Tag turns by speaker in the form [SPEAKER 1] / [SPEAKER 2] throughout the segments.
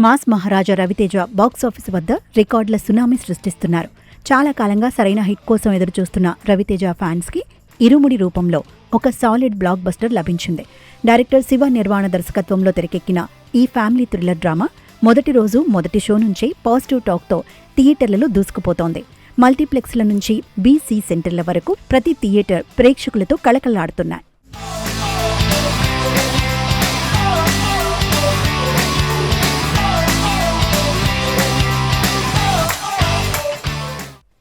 [SPEAKER 1] Mass మహారాజా Raviteja box office వద్ద రికార్డుల tsunami సృష్టిస్తున్నారు. చాలా కాలంగా సరైన హిట్ కోసం ఎదురుచూస్తున్న రవితేజ ఫ్యాన్స్కి ఇరుముడి రూపంలో ఒక సాలిడ్ బ్లాక్ బస్టర్ లభించింది. డైరెక్టర్ శివ నిర్వాణ దర్శకత్వంలో తెరకెక్కిన ఈ ఫ్యామిలీ థ్రిల్లర్ డ్రామా మొదటి రోజు మొదటి షో నుంచే పాజిటివ్ టాక్తో థియేటర్లలో దూసుకుపోతోంది. మల్టీప్లెక్స్ల నుంచి బీసీ సెంటర్ల వరకు ప్రతి థియేటర్ ప్రేక్షకులతో కళకళలాడుతున్నాయి.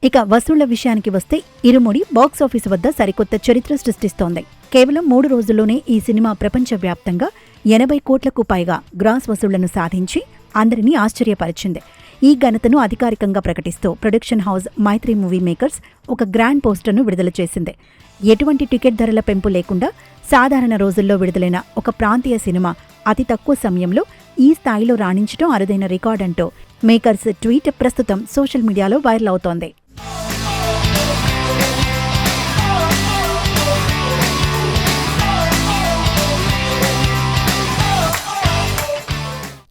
[SPEAKER 1] ఇక వసూళ్ల విషయానికి వస్తే ఇరుముడి బాక్సాఫీస్ వద్ద సరికొత్త చరిత్ర సృష్టిస్తోంది. కేవలం 3 రోజుల్లోనే ఈ సినిమా ప్రపంచవ్యాప్తంగా 80 కోట్లకు పైగా గ్రాస్ వసూళ్లను సాధించి అందరినీ ఆశ్చర్యపరిచింది. ఈ ఘనతను అధికారికంగా ప్రకటిస్తూ ప్రొడక్షన్ హౌస్ మైత్రి మూవీ మేకర్స్ ఒక గ్రాండ్ పోస్టర్ను విడుదల చేసింది. ఎటువంటి టికెట్ ధరల పెంపు లేకుండా సాధారణ రోజుల్లో విడుదలైన ఒక ప్రాంతీయ సినిమా అతి తక్కువ సమయంలో ఈ స్థాయిలో రాణించడం అరుదైన రికార్డ్ అంటూ మేకర్స్ ట్వీట్ ప్రస్తుతం సోషల్ మీడియాలో వైరల్ అవుతోంది.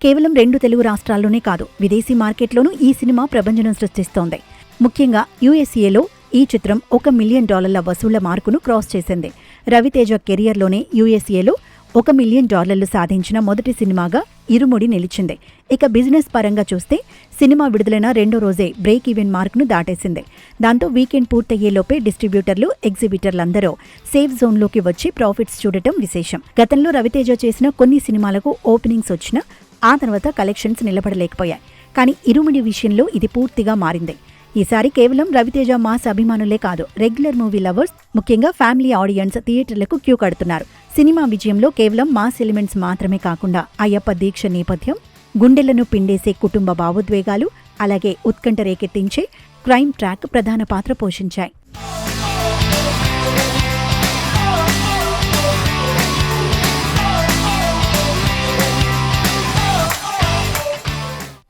[SPEAKER 1] కేవలం 2 తెలుగు రాష్ట్రాల్లోనే కాదు, విదేశీ మార్కెట్లోనూ ఈ సినిమా ప్రభంజనం సృష్టిస్తోంది. ముఖ్యంగా యుఎస్ఏలో ఈ చిత్రం $1 మిలియన్ వసూళ్ల మార్కును క్రాస్ చేసింది. రవితేజ కెరియర్లోనే యుఎస్ఏలో $1 మిలియన్ సాధించిన మొదటి సినిమాగా ఇరుముడి నిలిచింది. ఇక బిజినెస్ పరంగా చూస్తే సినిమా విడుదలైన 2వ రోజే బ్రేక్ ఈవెన్ మార్కును దాటేసింది. దాంతో వీకెండ్ పూర్తయ్యేలోపే డిస్ట్రిబ్యూటర్లు, ఎగ్జిబిటర్లందరూ సేఫ్ జోన్లోకి వచ్చి ప్రాఫిట్స్ చూడటం విశేషం. గతంలో రవితేజ చేసిన కొన్ని సినిమాలకు ఓపెనింగ్స్ వచ్చినా ఆ తర్వాత కలెక్షన్స్ నిలబడలేకపోయాయి. కానీ ఇరుముడి విషయంలో ఇది పూర్తిగా మారింది. ఈసారి కేవలం రవితేజ మాస్ అభిమానులే కాదు, రెగ్యులర్ మూవీ లవర్స్, ముఖ్యంగా ఫ్యామిలీ ఆడియన్స్ థియేటర్లకు క్యూ కడుతున్నారు. సినిమా విజయంలో కేవలం మాస్ ఎలిమెంట్స్ మాత్రమే కాకుండా అయ్యప్ప దీక్ష నేపథ్యం, గుండెలను పిండేసే కుటుంబ భావోద్వేగాలు, అలాగే ఉత్కంఠ రేకెత్తించే క్రైమ్ ట్రాక్ ప్రధాన పాత్ర పోషించాయి.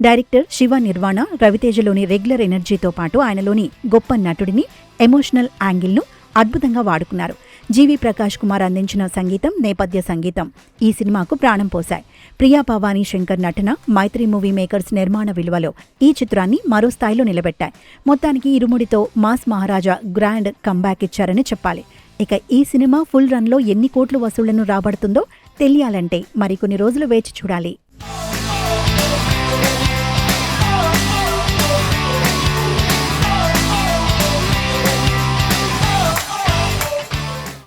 [SPEAKER 1] డైరెక్టర్ శివ నిర్వాణ రవితేజలోని రెగ్యులర్ ఎనర్జీతో పాటు ఆయనలోని గొప్ప నటుడిని, ఎమోషనల్ యాంగిల్ను అద్భుతంగా వాడుకున్నారు. జీవి ప్రకాష్ కుమార్ అందించిన సంగీతం, నేపథ్య సంగీతం ఈ సినిమాకు ప్రాణం పోశాయి. ప్రియా భవానీ శంకర్ నటన, మైత్రి మూవీ మేకర్స్ నిర్మాణ విలువలో ఈ చిత్రాన్ని మరో స్థాయిలో నిలబెట్టాయి. మొత్తానికి ఇరుముడితో మాస్ మహారాజా గ్రాండ్ కంబ్యాక్ ఇచ్చారని చెప్పాలి. ఇక ఈ సినిమా ఫుల్ రన్లో ఎన్ని కోట్లు వసూళ్లను రాబడుతుందో తెలియాలంటే మరికొన్ని రోజులు వేచి చూడాలి.